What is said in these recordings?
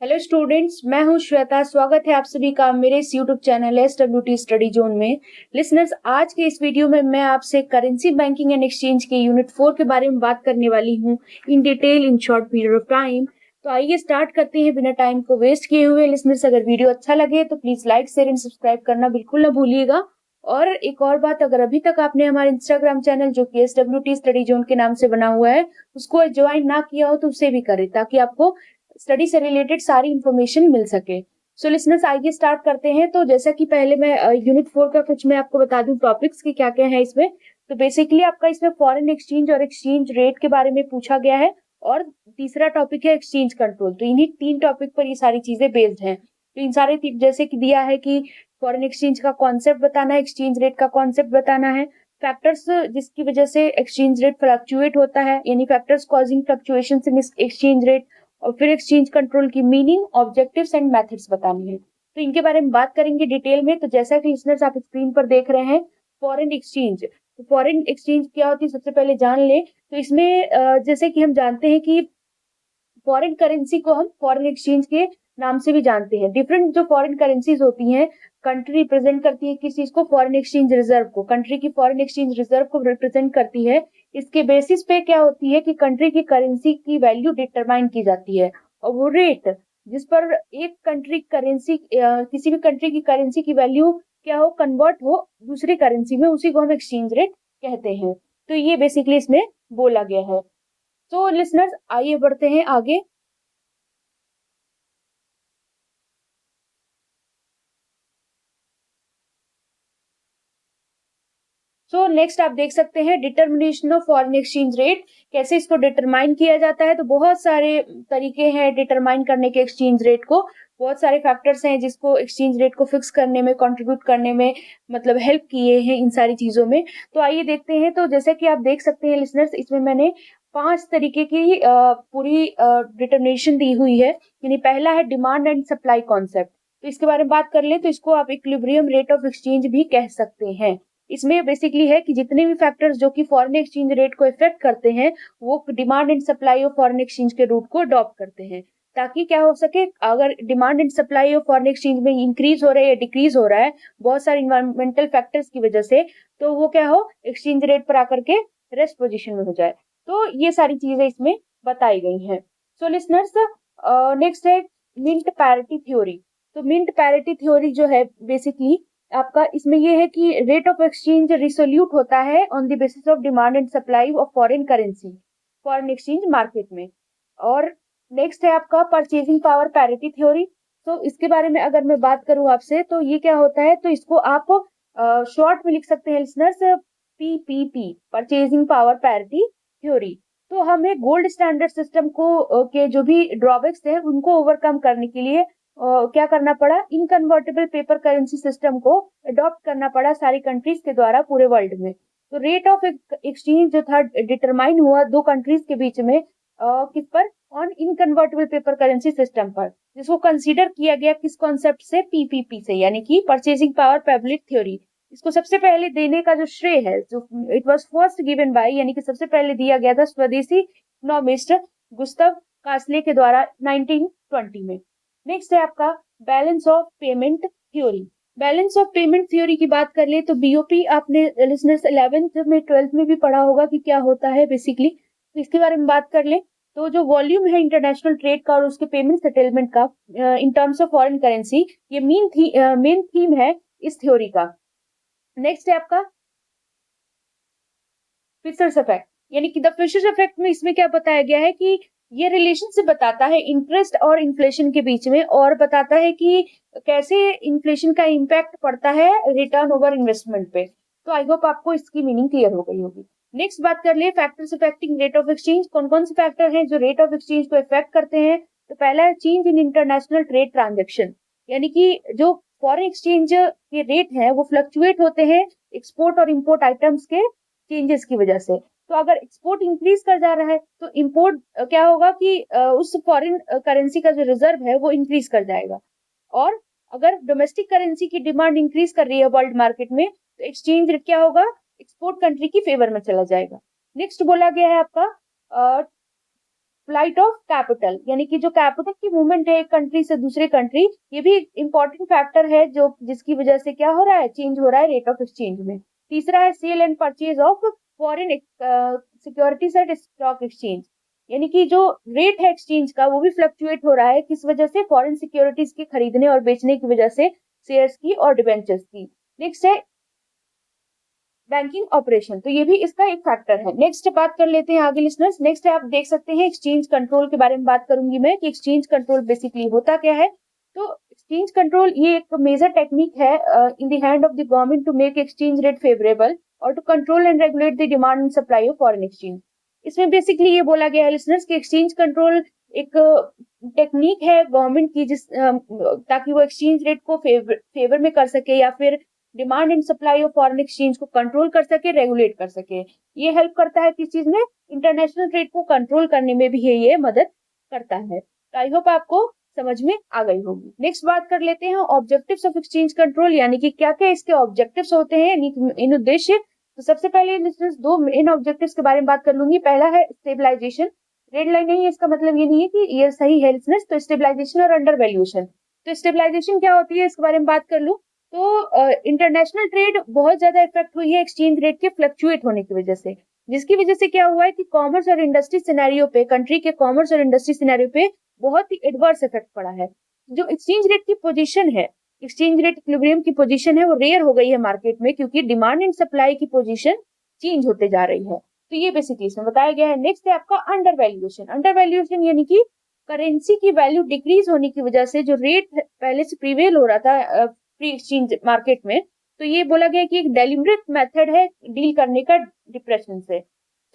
Hello students, मैं हूं श्वेता। स्वागत है आप सभी का मेरे इस YouTube channel SWT study zone में। लिसनर्स, आज के इस वीडियो में मैं आपसे करेंसी बैंकिंग एंड एक्सचेंज के यूनिट 4 के बारे में बात करने वाली हूं in detail in short period of time. तो आइए स्टार्ट करते हैं बिना टाइम को वेस्ट किए हुए। लिसनर्स, अगर वीडियो अच्छा लगे तो please like share and subscribe करना बिल्कुल ना भूलिएगा। और एक और बात, अगर अभी तक आपने हमारे इंस्टाग्राम चैनल जो कि SWT स्टडी जोन के नाम से बना हुआ है उसको ज्वाइन ना किया हो तो उसे भी करें, ताकि आपको स्टडी से रिलेटेड सारी इंफॉर्मेशन मिल सके। सो लिसनर्स, आइए स्टार्ट करते हैं। तो जैसा कि पहले मैं यूनिट 4 का कुछ मैं आपको बता दूं टॉपिक्स की क्या क्या है इसमें। तो बेसिकली आपका इसमें फॉरेन एक्सचेंज और एक्सचेंज रेट के बारे में पूछा गया है, और तीसरा टॉपिक है एक्सचेंज कंट्रोल। तो इन्हीं तीन टॉपिक पर ये सारी चीजें बेस्ड हैं। तो इन सारे जैसे कि दिया है कि फॉरेन एक्सचेंज का कॉन्सेप्ट बताना है, एक्सचेंज रेट का कॉन्सेप्ट बताना है, फैक्टर्स जिसकी वजह से एक्सचेंज रेट फ्लक्चुएट होता है, यानी factors causing fluctuation in exchange rate, और फिर एक्सचेंज कंट्रोल की मीनिंग, ऑब्जेक्टिव्स एंड मेथड्स बतानी है। तो इनके बारे में बात करेंगे डिटेल में। तो जैसा कि लिसनर्स आप स्क्रीन पर देख रहे हैं, फॉरेन एक्सचेंज। तो फॉरेन एक्सचेंज क्या होती है सबसे पहले जान ले। तो इसमें जैसे कि हम जानते हैं कि फॉरेन करेंसी को हम फॉरेन एक्सचेंज के नाम से भी जानते हैं। डिफरेंट जो फॉरेन करेंसीज होती हैं, कंट्री रिप्रेजेंट करती है किस चीज को, फॉरेन एक्सचेंज रिजर्व को। कंट्री की फॉरेन एक्सचेंज रिजर्व को रिप्रेजेंट करती है। इसके बेसिस पे क्या होती है कि कंट्री की करेंसी की वैल्यू डिटरमाइन की जाती है, और वो रेट जिस पर एक कंट्री करेंसी किसी भी कंट्री की करेंसी की वैल्यू क्या हो, कन्वर्ट हो दूसरी करेंसी में, उसी को हम एक्सचेंज रेट कहते हैं। तो ये बेसिकली इसमें बोला गया है। तो लिसनर्स, आइए बढ़ते हैं आगे। सो नेक्स्ट आप देख सकते हैं determination of foreign exchange rate. कैसे इसको डिटरमाइन किया जाता है। तो बहुत सारे तरीके हैं डिटरमाइन करने के एक्सचेंज रेट को। बहुत सारे फैक्टर्स हैं जिसको एक्सचेंज रेट को फिक्स करने में, कंट्रीब्यूट करने में मतलब हेल्प किए हैं इन सारी चीजों में। तो आइए देखते हैं। तो जैसे कि आप देख सकते हैं लिसनर्स, इसमें मैंने 5 तरीके की पूरी डिटर्मिनेशन दी हुई है। यानी पहला है डिमांड एंड सप्लाई कॉन्सेप्ट। तो इसके बारे में बात कर ले तो इसको आप इक्विलिब्रियम रेट ऑफ एक्सचेंज भी कह सकते हैं। इसमें बेसिकली है कि जितने भी फैक्टर्स जो कि फॉरेन एक्सचेंज रेट को इफेक्ट करते हैं, वो demand and supply of foreign exchange के रूट को अडॉप्ट करते हैं, ताकि क्या हो सके, अगर demand and supply of foreign exchange में इंक्रीज हो रहा है या डिक्रीज हो रहा है बहुत सारे इन्वायरमेंटल फैक्टर्स की वजह से, तो वो क्या हो, एक्सचेंज रेट पर आकर के रेस्ट पोजिशन में हो जाए। तो ये सारी चीजें इसमें बताई गई हैं। सो लिसनर्स, नेक्स्ट है मिंट पैरिटी थ्योरी। तो मिंट पैरिटी थ्योरी जो है बेसिकली आपका इसमें ये है कि रेट ऑफ एक्सचेंज रिसोल्यूट होता है on the basis of demand and supply of foreign currency foreign exchange market में। और नेक्स्ट है आपका परचेजिंग पावर पैरिटी थ्योरी। तो इसके बारे में अगर मैं बात करूं आपसे, तो ये क्या होता है, तो इसको आप शॉर्ट में लिख सकते हैं listeners, PPP, purchasing power parity theory. तो हमें गोल्ड स्टैंडर्ड सिस्टम को के जो भी ड्रॉबैक्स थे उनको ओवरकम करने के लिए क्या करना पड़ा, इनकन्वर्टेबल पेपर करेंसी सिस्टम को अडॉप्ट करना पड़ा सारी कंट्रीज के द्वारा पूरे वर्ल्ड में। तो रेट ऑफ एक्सचेंज जो था डिटरमाइन हुआ दो कंट्रीज के बीच में, किस पर, ऑन इनकन्वर्टेबल पेपर करेंसी सिस्टम पर, जिसको कंसीडर किया गया किस कॉन्सेप्ट से, PPP से, यानी कि परचेजिंग पावर पब्लिक थ्योरी। इसको सबसे पहले देने का जो श्रेय है, जो it was first given by, यानी कि सबसे पहले दिया गया था स्वदेशी इकोनॉमिस्ट गुस्तव कास्ले के द्वारा 1920 में। नेक्स्ट है आपका balance of payment theory. Balance of payment theory की बात कर ले तो BOP आपने लिसनर्स 11th में 12th में भी पढ़ा होगा कि क्या होता है बेसिकली। तो इसके बारे में बात कर ले तो जो वॉल्यूम है इंटरनेशनल ट्रेड का और उसके पेमेंट सेटलमेंट का in terms of foreign currency, ये मेन थीम है इस थ्योरी का। नेक्स्ट है आपका फिशर्स इफेक्ट। यानी कि द फिशर्स इफेक्ट में इसमें क्या बताया गया है कि ये रिलेशनशिप बताता है इंटरेस्ट और इन्फ्लेशन के बीच में, और बताता है कि कैसे इन्फ्लेशन का इम्पैक्ट पड़ता है रिटर्न ओवर इन्वेस्टमेंट पे। तो आई होप आपको इसकी मीनिंग क्लियर हो गई होगी। नेक्स्ट बात कर ले factors affecting rate of exchange. कौन कौन से फैक्टर हैं जो रेट ऑफ एक्सचेंज को इफेक्ट करते हैं। तो पहला है change in international trade transaction. यानी कि जो फॉरेन एक्सचेंज के रेट हैं वो फ्लक्चुएट होते हैं एक्सपोर्ट और इम्पोर्ट आइटम्स के चेंजेस की वजह से। तो अगर एक्सपोर्ट इंक्रीज कर जा रहा है तो इंपोर्ट क्या होगा कि उस फॉरेन करेंसी का जो रिजर्व है वो इंक्रीज कर जाएगा। और अगर डोमेस्टिक करेंसी की डिमांड इंक्रीज कर रही है वर्ल्ड मार्केट में, तो एक्सचेंज रेट क्या होगा, एक्सपोर्ट कंट्री की फेवर में चला जाएगा। नेक्स्ट बोला गया है आपका फ्लाइट ऑफ कैपिटल, यानी कि जो कैपिटल की मूवमेंट है एक कंट्री से दूसरे कंट्री, ये भी इंपॉर्टेंट फैक्टर है जो जिसकी वजह से क्या हो रहा है, चेंज हो रहा है रेट ऑफ एक्सचेंज में। तीसरा है sale and purchase of foreign securities at stock exchange, यानी कि जो रेट है एक्सचेंज का वो भी फ्लक्चुएट हो रहा है, किस वजह से, फॉरेन सिक्योरिटीज के खरीदने और बेचने की वजह से, शेयर्स की और डिबेंचर्स की। नेक्स्ट है बैंकिंग ऑपरेशन, तो ये भी इसका एक फैक्टर है। नेक्स्ट बात कर लेते हैं आगे लिसनर्स। नेक्स्ट है, आप देख सकते हैं एक्सचेंज कंट्रोल के बारे में बात करूंगी मैं कि एक्सचेंज कंट्रोल बेसिकली होता क्या है। तो एक्सचेंज कंट्रोल ये एक मेजर टेक्निक है in the hand of the government to make exchange rate favourable और to control and regulate the demand and supply of foreign exchange. इसमें बेसिकली ये बोला गया है लिसनर्स कि एक्सचेंज कंट्रोल एक टेक्निक है गवर्नमेंट की जिस ताकि वो एक्सचेंज रेट को फेवर में कर सके या फिर demand and supply of foreign exchange को कंट्रोल कर सके, रेगुलेट कर सके। ये हेल्प करता है किस चीज में, इंटरनेशनल ट्रेड को कंट्रोल करने में भी ये मदद करता है। तो आई होप आपको समझ में आ गई होगी। नेक्स्ट बात कर लेते हैं ऑब्जेक्टिव्स ऑफ एक्सचेंज कंट्रोल, यानी कि क्या क्या इसके ऑब्जेक्टिव्स होते हैं, इन उद्देश्य। तो सबसे पहले दो इन ऑब्जेक्टिव्स के बारे में बात कर लूंगी। पहला है स्टेबलाइजेशन, रेड लाइन नहीं है इसका मतलब ये नहीं है कि ये सही है लिसनर्स, तो स्टेबलाइजेशन और अंडर वैल्यूएशन। तो स्टेबलाइजेशन क्या होती है इसके बारे में बात कर लूं तो इंटरनेशनल ट्रेड बहुत ज्यादा इफेक्ट हुई है एक्सचेंज रेट के फ्लक्चुएट होने की वजह से, जिसकी वजह से क्या हुआ है कि कॉमर्स और इंडस्ट्री सिनेरियो पे, कंट्री के कॉमर्स और इंडस्ट्री सिनेरियो पे बहुत ही एडवर्स इफेक्ट पड़ा है। जो एक्सचेंज रेट की पोजीशन है, एक्सचेंज रेट इक्विलिब्रियम की पोजीशन है, वो रेयर हो गई है मार्केट में क्योंकि डिमांड एंड सप्लाई की पोजीशन चेंज होते जा रही है। तो ये बेसिकली इसमें बताया गया है। नेक्स्ट है आपका अंडर वैल्यूएशन। अंडर वैल्यूएशन यानी कि करेंसी की वैल्यू डिक्रीज होने की वजह से जो रेट पहले से प्रीवेल हो रहा था प्री एक्सचेंज मार्केट में, तो ये बोला गया कि एक डेलिब्रेट मेथड है डील करने का डिप्रेशन से।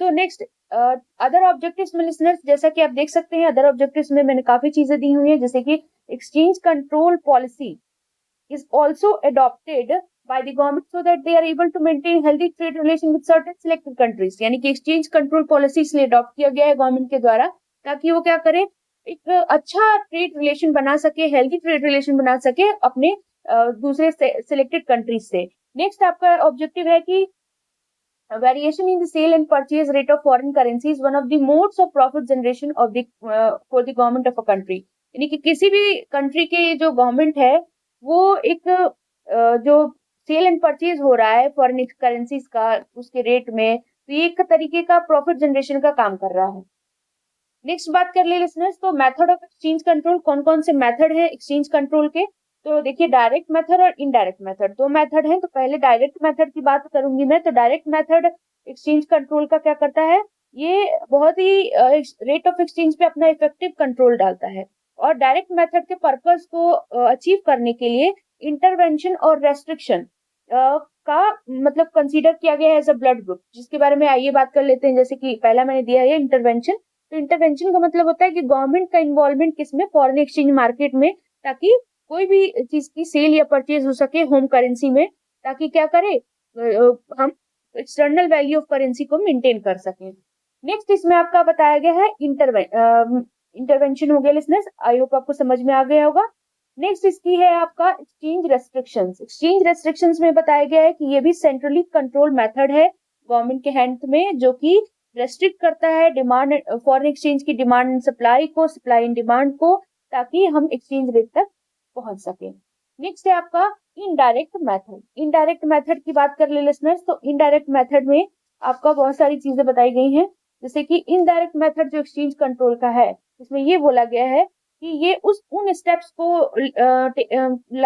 तो नेक्स्ट अदर ऑब्जेक्टिव्स में लिसनर्स, जैसा कि आप देख सकते हैं अदर ऑब्जेक्टिव्स में मैंने काफी चीजें दी हुई है, जैसे कि exchange control policy is also adopted by the government so that they are able to maintain healthy trade relation with certain selected countries, यानी कि एक्सचेंज कंट्रोल पॉलिसी इसलिए अडॉप्ट किया गया है गवर्नमेंट के द्वारा ताकि वो क्या करे, एक अच्छा ट्रेड रिलेशन बना सके, हेल्दी ट्रेड रिलेशन बना सके अपने दूसरे सिलेक्टेड कंट्रीज से। नेक्स्ट आपका ऑब्जेक्टिव है कि variation in the sale and purchase rate of foreign currency is one of the modes of profit generation of the for the government of a country, यानी कि किसी भी कंट्री के जो गवर्नमेंट है वो एक जो सेल एंड परचेज हो रहा है फॉरेन करेंसीज का उसके रेट में, तो ये एक तरीके का प्रॉफिट जनरेशन का काम कर रहा है। नेक्स्ट बात कर ले लिसनर्स, तो मेथड ऑफ एक्सचेंज कंट्रोल, कौन कौन से मेथड है एक्सचेंज कंट्रोल के। तो देखिए डायरेक्ट मेथड और इनडायरेक्ट मेथड, दो मेथड हैं। तो पहले डायरेक्ट मेथड की बात करूंगी मैं। तो डायरेक्ट मेथड एक्सचेंज कंट्रोल का क्या करता है, ये बहुत ही रेट ऑफ एक्सचेंज पे अपना इफेक्टिव कंट्रोल डालता है। और डायरेक्ट मेथड के पर्पस को अचीव करने के लिए इंटरवेंशन और रेस्ट्रिक्शन का मतलब कंसीडर किया गया है एज अ ब्लड ग्रुप, जिसके बारे में आइए बात कर लेते हैं। जैसे कि पहला मैंने दिया है इंटरवेंशन। तो इंटरवेंशन का मतलब होता है कि गवर्नमेंट का इन्वॉल्वमेंट किसमें, फॉरेन एक्सचेंज मार्केट में, ताकि कोई भी चीज की सेल या परचेज हो सके होम करेंसी में, ताकि क्या करे हम एक्सटर्नल वैल्यू ऑफ करेंसी को मेंटेन कर सकें। नेक्स्ट इसमें आपका बताया गया है इंटरवेंशन हो गया लिसनर्स, आई होप आपको समझ में आ गया होगा। नेक्स्ट इसकी है आपका एक्सचेंज रेस्ट्रिक्शंस। एक्सचेंज रेस्ट्रिक्शंस में बताया गया है कि ये भी सेंट्रली कंट्रोल मेथड है गवर्नमेंट के हैंड में, जो कि रेस्ट्रिक्ट करता है डिमांड फॉरेन एक्सचेंज की डिमांड एंड सप्लाई को, सप्लाई एंड डिमांड को, ताकि हम एक्सचेंज रेट तक पहुंच सके। नेक्स्ट है आपका इनडायरेक्ट मेथड। इनडायरेक्ट मेथड की बात कर ले लिसनर्स, तो इनडायरेक्ट मेथड में आपका बहुत सारी चीजें बताई गई हैं। जैसे कि इनडायरेक्ट मेथड जो एक्सचेंज कंट्रोल का है, इसमें ये बोला गया है कि ये उन स्टेप्स को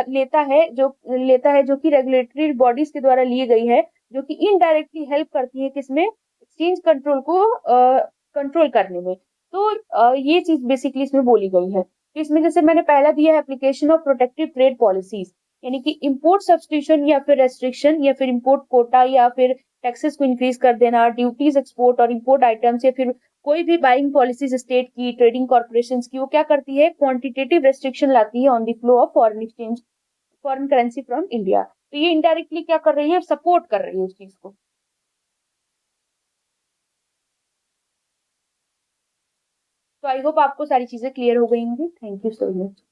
लेता है जो कि रेगुलेटरी बॉडीज के द्वारा ली गई है, जो कि इनडायरेक्टली हेल्प करती है किसमें, एक्सचेंज कंट्रोल को कंट्रोल करने में। तो ये चीज बेसिकली इसमें बोली गई है। तो इसमें जैसे मैंने पहला दिया है application of protective trade policies, यानी कि इंपोर्ट सब्स्टिट्यूशन या फिर रेस्ट्रिक्शन या फिर इंपोर्ट कोटा या फिर टैक्सेस को इंक्रीज कर देना, ड्यूटीज एक्सपोर्ट और इंपोर्ट आइटम्स, या फिर कोई भी बाइंग पॉलिसीज स्टेट की, ट्रेडिंग कॉर्पोरेशन की, वो क्या करती है, क्वांटिटेटिव रेस्ट्रिक्शन लाती है on the flow of foreign exchange, foreign currency from India. तो ये इनडायरेक्टली क्या कर रही है, सपोर्ट कर रही है उस चीज को। तो आई होप आपको सारी चीजें क्लियर हो गई होंगी। Thank you so much.